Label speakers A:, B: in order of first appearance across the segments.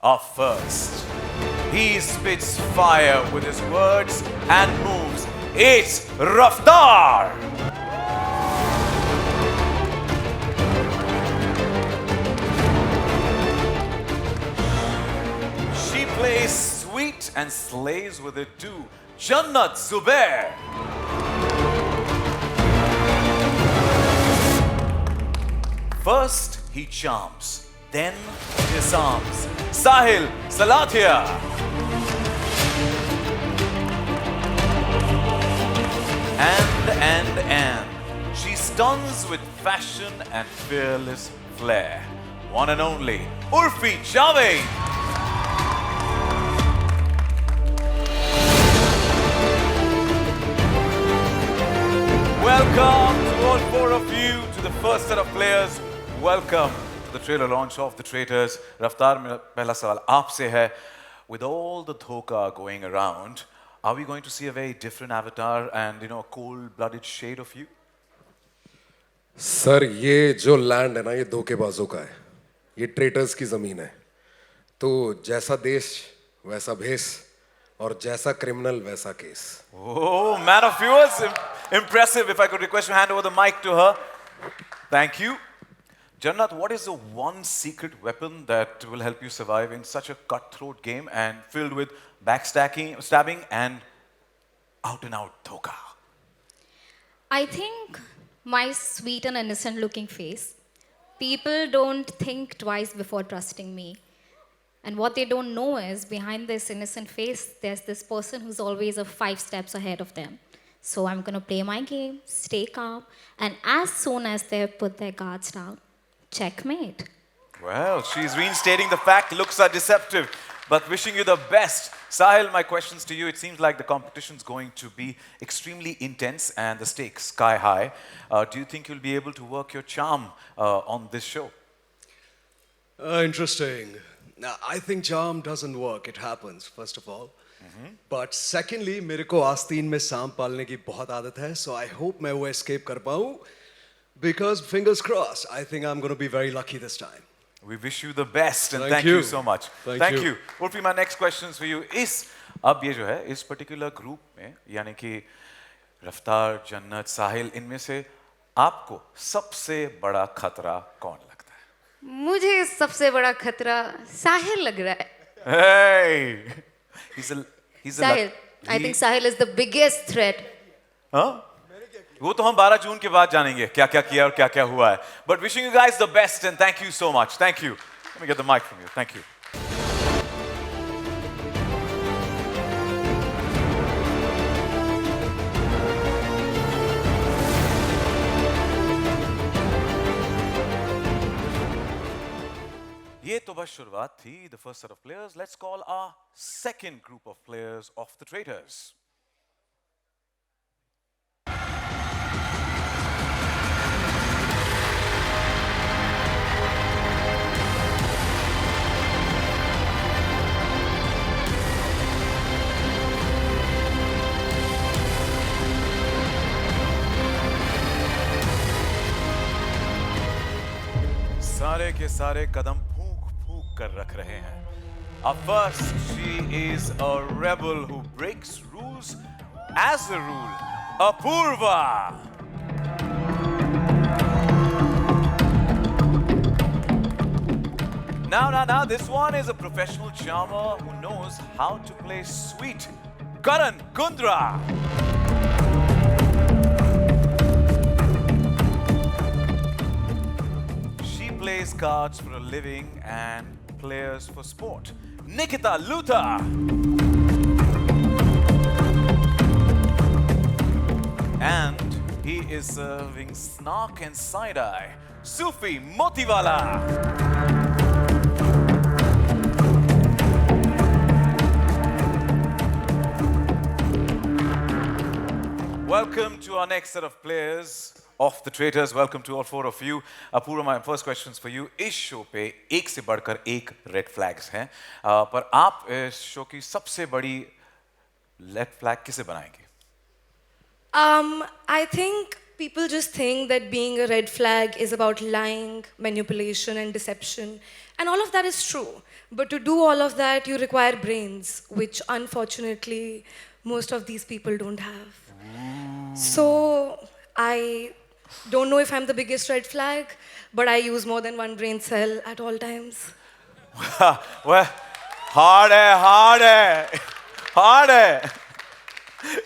A: Up first, he spits fire with his words and moves. It's Raftaar. She plays sweet and slays with it too. Jannat Zubair. First, he charms, then disarms. Sahil Salathia. And she stuns with fashion and fearless flair. One and only Urfi Javed. Welcome to all four of you to the first set of players. Welcome to the trailer launch of The Traitors. Raftaar, मेरा पहला सवाल आपसे है. With all the dhoka going around, are we going to see a very different avatar and a cold-blooded shade of you?
B: Sir ये जो land है ना ये धोखेबाजों का है. ये ट्रेटर्स की जमीन है. तो जैसा देश वैसा भेस और जैसा क्रिमिनल वैसा case.
A: Oh, man of yours, impressive. If I could request you hand over the mic to her. Thank you. Jannat, what is the one secret weapon that will help you survive in such a cutthroat game and filled with backstabbing and out-and-out dhoka?
C: I think my sweet and innocent looking face. People don't think twice before trusting me. And what they don't know is behind this innocent face, there's this person who's always 5 steps ahead of them. So I'm going to play my game, stay calm, and as soon as they put their guards down, checkmate.
A: Well, she's reinstating the fact. Looks are deceptive, but wishing you the best. Sahil, my questions to you. It seems like the competition's going to be extremely intense and the stakes sky high. Do you think you'll be able to work your charm on this show?
D: Interesting. Now, I think charm doesn't work. It happens, first of all. But secondly, मेरे को आस्तीन में सांप पालने की बहुत आदत है, so I hope मैं वो escape कर पाऊँ. Because fingers crossed, I think I'm going to be very lucky this time.
A: We wish you the best and
D: Thank
A: thank you
D: you.
A: so much.
D: Thank you.
A: Urfi, my next question is for you. अब ये जो है इस particular group में यानी कि रफ्तार, जन्नत, साहिल, इनमें से आपको सबसे बड़ा खतरा कौन लगता है?
E: मुझे सबसे बड़ा खतरा साहिल लग रहा है.
A: Hey, he's a
E: Sahil. I think Sahil is the biggest threat.
A: हाँ? वो तो हम 12 जून के बाद जानेंगे क्या क्या किया और क्या क्या हुआ है. But wishing you guys the best and thank you so much. Thank you. Let me get the mic from you. Thank you. ये तो बस शुरुआत थी. The first set of players. Let's call our second group of players of the Traitors. सारे के सारे कदम फूंक फूंक कर रख रहे हैं. Up first, she is a rebel who breaks rules as a rule. Apurva. Now, this one is a professional charmer who knows how to play sweet. Karan Kundra. Plays cards for a living and players for sport. Nikita Luther. And he is serving snark and side-eye. Sufi Motiwala. Welcome to our next set of players of the Traitors. Welcome to all four of you. Apurva, my first questions for you. इस show पे एक से बढ़कर एक red flags हैं, पर आप इस शो की सबसे बड़ी रेड फ्लैग किसे बनाएंगे?
F: I think people just think that being a red flag is about lying, manipulation, and deception. And all of that is true. But to do all of that, you require brains, which unfortunately most of these people don't have. So I don't know if I'm the biggest red flag, but I use more than one brain cell at all times.
A: Well, hard hai, hard hai, hard hai.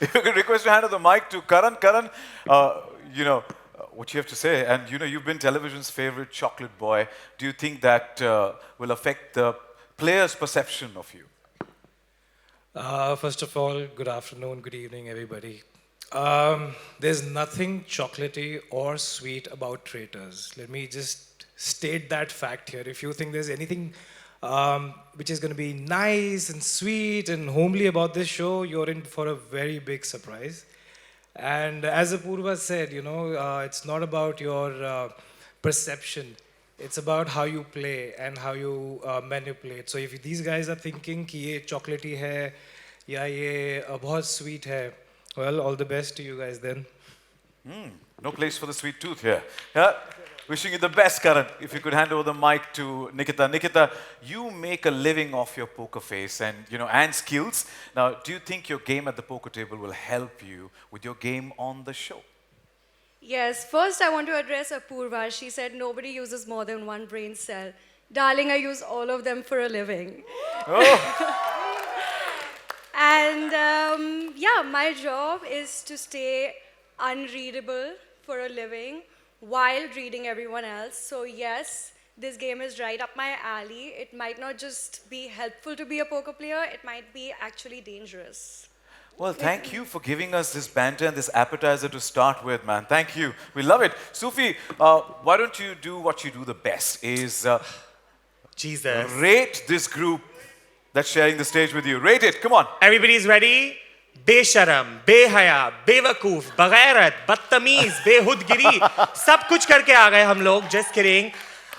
A: If you could request your hand on the mic to Karan. Karan, what you have to say. And you've been television's favorite chocolate boy. Do you think that will affect the players' perception of you?
G: First of all, good afternoon, good evening, everybody. There's nothing chocolatey or sweet about Traitors. Let me just state that fact here. If you think there's anything which is going to be nice and sweet and homely about this show, you're in for a very big surprise. And as Apurva said, it's not about your perception. It's about how you play and how you manipulate. So if these guys are thinking कि ये chocolatey है या ये बहुत sweet है, well, all the best to you guys then.
A: No place for the sweet tooth here. Yeah? Wishing you the best, Karan. If you could hand over the mic to Nikita. Nikita, you make a living off your poker face and skills. Now, do you think your game at the poker table will help you with your game on the show?
F: Yes, first I want to address Apurva. She said nobody uses more than one brain cell. Darling, I use all of them for a living. And my job is to stay unreadable for a living while reading everyone else. So yes, this game is right up my alley. It might not just be helpful to be a poker player, it might be actually dangerous.
A: Well, thank you for giving us this banter and this appetizer to start with, man. Thank you. We love it. Sufi, why don't you do what you do the best, is
H: Jesus.
A: rate this group that's sharing the stage with you. Rate it. Come on.
H: Everybody's ready? बेशरम, बेहया, बेवकूफ, बगैरत, बदतमीज, बेहुदगिरी, सब कुछ करके आ गए हम लोग. Just kidding.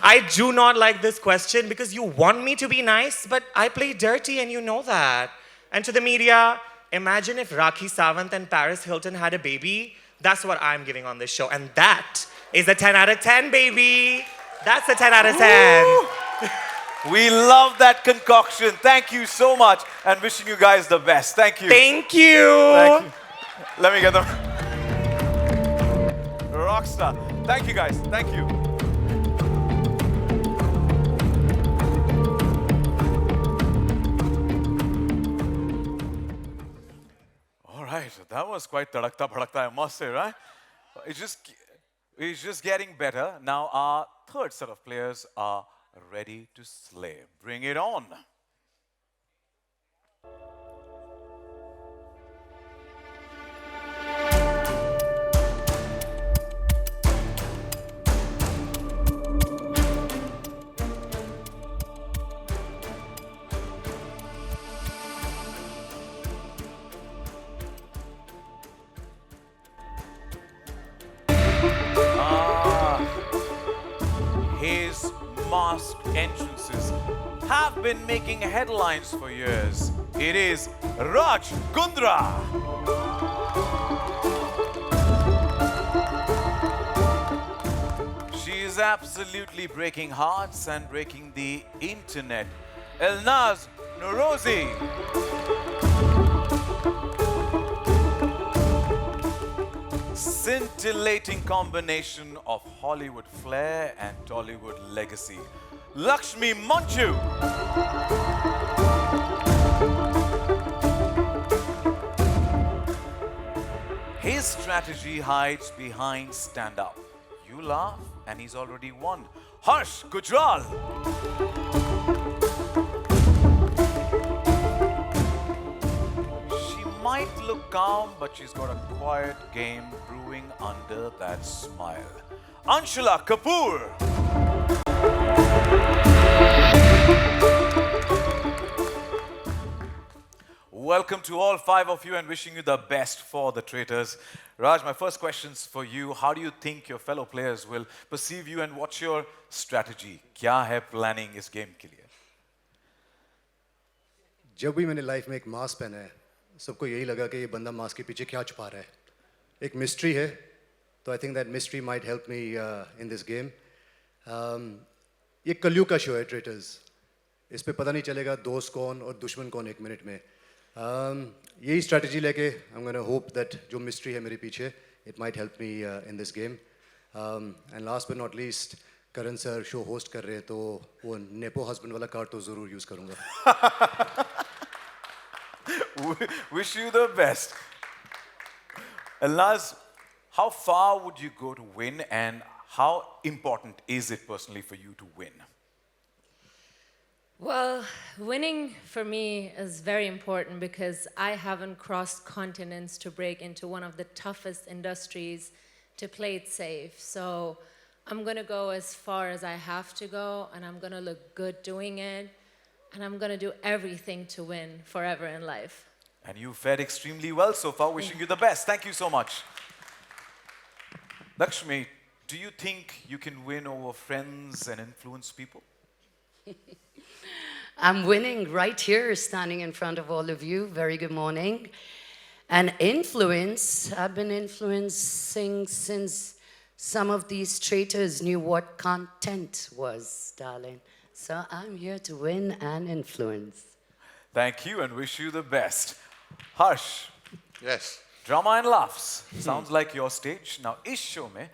H: I do not like this question because you want me to be nice, but I play dirty and you know that. And to the media, imagine if Rakhi Sawant and Paris Hilton had a baby. That's what I'm giving on this show. And that is a 10 out of 10, baby. That's a 10 out of 10.
A: We love that concoction. Thank you so much and wishing you guys the best. Thank you.
H: Thank you.
A: Thank you. Let me get them. Rockstar. Thank you guys. Thank you. All right. That was quite tadakta bhadakta, I must say, right? It's just getting better. Now our third set of players are ready to slay. Bring it on. His masked entrances have been making headlines for years. It is Raj Kundra. She is absolutely breaking hearts and breaking the internet. Elnaz Norozi. Scintillating combination of Hollywood flair and Tollywood legacy. Lakshmi Manchu. His strategy hides behind stand up. You laugh and he's already won. Harsh Gujral. She might look calm, but she's got a quiet game brewing under that smile. Anshula Kapoor. Welcome to all five of you and wishing you the best for the Traitors. Raj, my first question's for you. How do you think your fellow players will perceive you and what's your strategy? क्या है planning इस game के लिए?
I: जब भी मैंने life में एक मास्क पहना है सबको यही लगा कि ये बंदा मास्क के पीछे क्या छुपा रहा है एक मिस्ट्री है So I think that mystery might help me in this game. ये कलयुग का शो है ट्रेटर्स. इस पे पता नहीं चलेगा दोस्त कौन और दुश्मन कौन एक मिनट में. यही स्ट्रैटेजी लेके I'm gonna hope that जो mystery है मेरे पीछे, it might help me in this game. And last but not least, Karan sir show host कर रहे हैं तो वो नेपो हस्बैंड वाला कार्ड तो ज़रूर यूज़ करूँगा.
A: Wish you the best. Elnaz, how far would you go to win, and how important is it personally for you to win?
J: Well, winning for me is very important because I haven't crossed continents to break into one of the toughest industries to play it safe. So I'm going to go as far as I have to go, and I'm going to look good doing it, and I'm going to do everything to win forever in life.
A: And you fared extremely well so far. Wishing you the best. Thank you so much. Lakshmi, do you think you can win over friends and influence people?
K: I'm winning right here, standing in front of all of you. Very good morning. And influence, I've been influencing since some of these traitors knew what content was, darling. So I'm here to win and influence.
A: Thank you and wish you the best. Harsh,
L: Yes.
A: drama and laughs. Sounds like your stage. Now, इस show में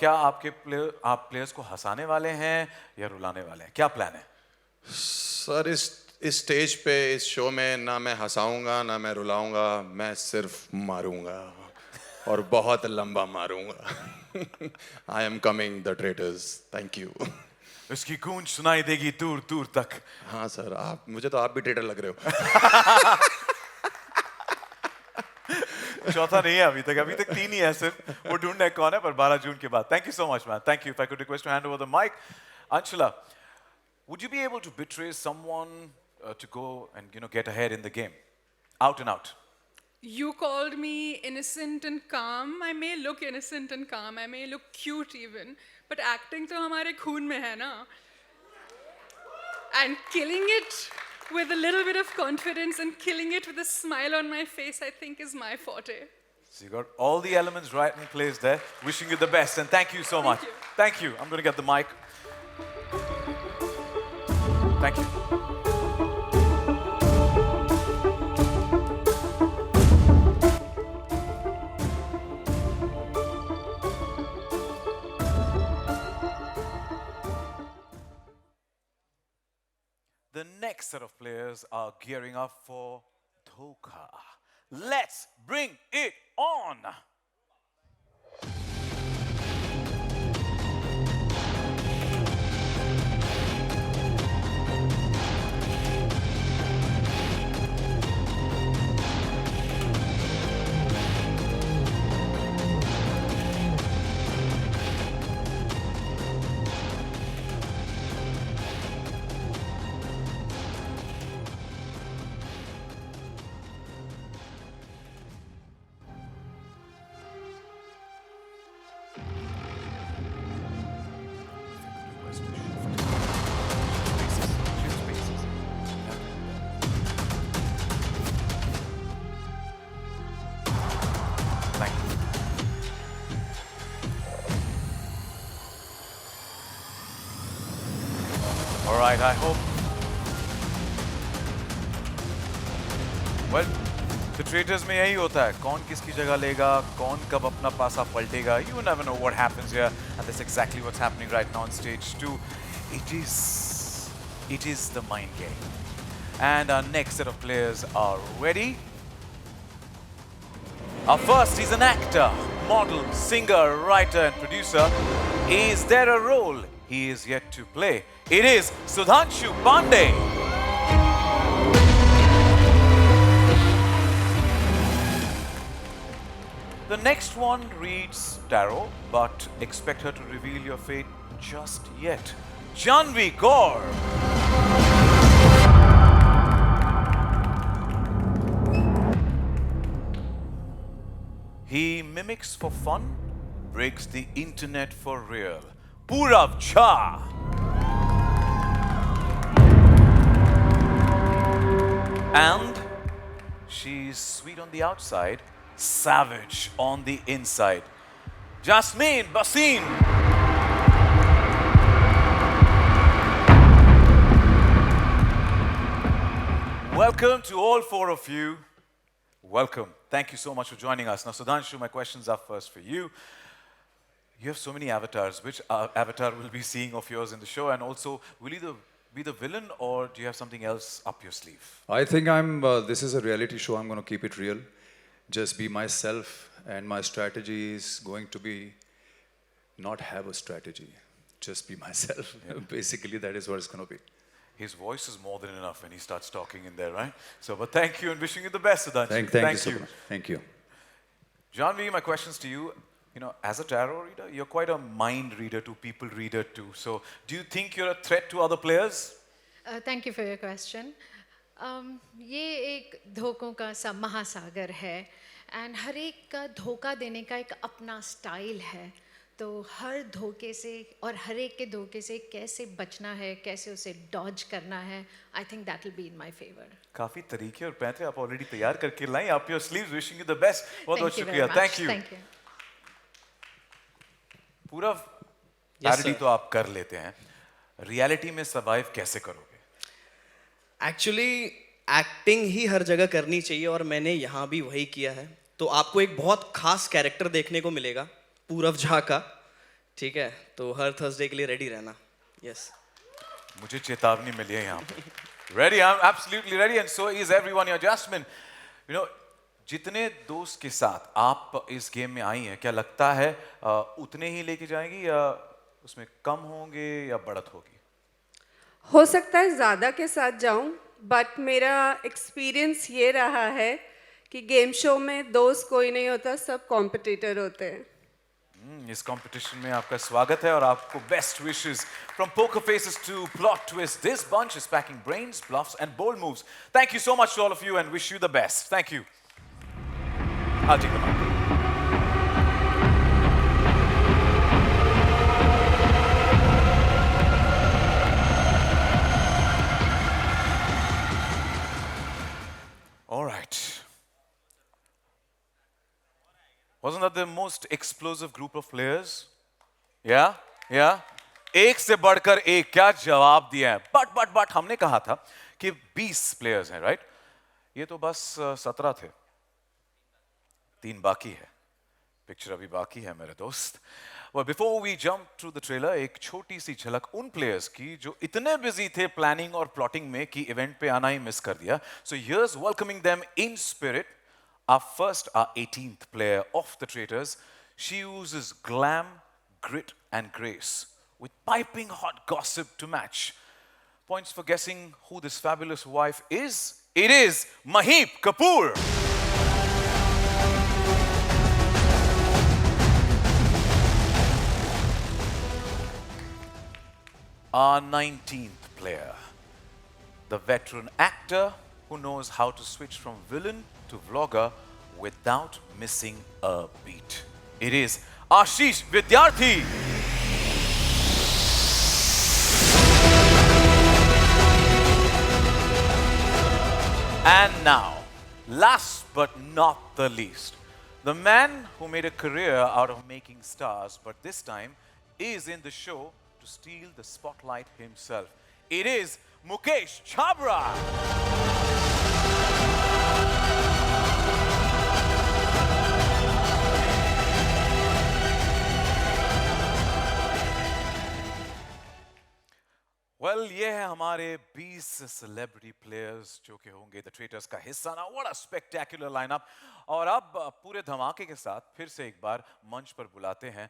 A: क्या आप players को हंसाने वाले हैं या रुलाने वाले हैं? क्या प्लान है?
L: सर इस स्टेज पे इस शो में ना मैं हंसाऊंगा ना मैं रुलाऊंगा, मैं सिर्फ मारूंगा और बहुत लंबा मारूंगा. I am coming, the traitors. Thank you.
A: इसकी गूंज सुनाई देगी दूर दूर तक.
L: हाँ सर, मुझे तो आप भी ट्रेटर लग रहे हो.
A: चौथा नहीं है अभी तक 3 ही है सिर्फ. वो ढूंढना है कौन है, पर 12 जून के बाद. Thank you so much, man. Thank you. If I could request to hand over the mic. Anshula, would you be able to betray someone to go and get ahead in the game? Out and out.
M: You called me innocent and calm. I may look innocent and calm. I may look cute even. But acting तो हमारे खून में है ना. And killing it with a little bit of confidence and killing it with a smile on my face, I think is my forte.
A: So you got all the elements right in place there. Wishing you the best and thank you so much. Thank you. I'm going to get the mic. Thank you. The next set of players are gearing up for Dhoka. Let's bring it on! All right, I hope. Well, the traitors में यही होता है. कौन किसकी जगह लेगा, कौन कब अपना पासा पलटेगा. You never know what happens here, and that's exactly what's happening right now on stage 2. It is the mind game. And our next set of players are ready. Our first is an actor, model, singer, writer, and producer. Is there a role he is yet to play? It is Sudhanshu Pandey. The next one reads tarot, but expect her to reveal your fate just yet. Janvi Kaur. He mimics for fun, breaks the internet for real. Purav Jha. And she's sweet on the outside, savage on the inside. Jasmine Basin. Welcome to all four of you. Welcome. Thank you so much for joining us. Now, Sudhanshu, my questions are first for you. You have so many avatars. Which avatar will be seeing of yours in the show? And also, will you be the villain or do you have something else up your sleeve?
N: I think this is a reality show. I'm going to keep it real. Just be myself. And my strategy is going to be not have a strategy. Just be myself. Basically, that is what it's going to be.
A: His voice is more than enough when he starts talking in there, right? So, but thank you and wishing you the best, Sudhanshu.
N: Thank you so much. Thank you.
A: Janvi, my questions to you. You know, as a tarot reader, you're quite a mind reader to people reader too. So, do you think you're a threat to other players?
J: Thank you for your question. ये एक धोखों का सा महासागर है and हर एक का धोखा देने का एक अपना स्टाइल है तो हर धोखे से और हर एक के धोखे से कैसे बचना है कैसे उसे डॉज करना है I think that will be in my favour
A: काफी तरीके और पैंतरे आप ऑलरेडी तैयार करके लाई आप your sleeves wishing you the best बहुत बहुत शुक्रिया थैंक यू पूरा पैरोडी तो आप कर लेते हैं रियलिटी में सर्वाइव कैसे करोगे
O: एक्चुअली एक्टिंग ही हर जगह करनी चाहिए और मैंने यहाँ भी वही किया है तो आपको एक बहुत खास कैरेक्टर देखने को मिलेगा पूरव झा का ठीक है तो हर थर्सडे के लिए रेडी रहना यस
A: मुझे चेतावनी मिली है यहाँ पे ready I am absolutely ready and so is everyone your jasmine you know जितने दोस्त के साथ आप इस गेम में आई हैं क्या लगता है उतने ही लेके जाएंगी या उसमें कम होंगे या बढ़त होगी
P: हो सकता है ज़्यादा के साथ जाऊं बट मेरा एक्सपीरियंस ये रहा है कि गेम शो में दोस्त कोई नहीं होता सब कॉम्पिटिटर होते हैं
A: इस कंपटीशन में आपका स्वागत है और आपको best wishes from poker faces to plot twist this bunch is packing brains bluffs and bold moves thank you so much to all of you and wish you the best thank you I'll take the mic. All right. Wasn't that the most explosive group of players? Yeah? Yeah? एक से बढ़कर एक क्या जवाब दिया है but हमने कहा था कि 20 प्लेयर्स हैं राइट ये तो बस 17 थे 3 बाकी है पिक्चर अभी बाकी है मेरे दोस्त well before we jump to the trailer एक छोटी सी झलक उन प्लेयर्स की जो इतने बिजी थे प्लानिंग और प्लॉटिंग में कि इवेंट पे आना ही मिस कर दिया so here's welcoming them in spirit our 18th player of the Traitors she uses glam grit and grace with piping hot gossip to match points for guessing who this fabulous wife is it is Maheep Kapoor Our 19th player, the veteran actor who knows how to switch from villain to vlogger without missing a beat. It is Ashish Vidyarthi. And now, last but not the least, the man who made a career out of making stars, but this time is in the show to steal the spotlight himself. It is Mukesh Chabra. Well, ये है हमारे 20 celebrity players जो कि होंगे the traitors का हिस्सा ना what a spectacular lineup और अब पूरे धमाके के साथ फिर से एक बार मंच पर बुलाते हैं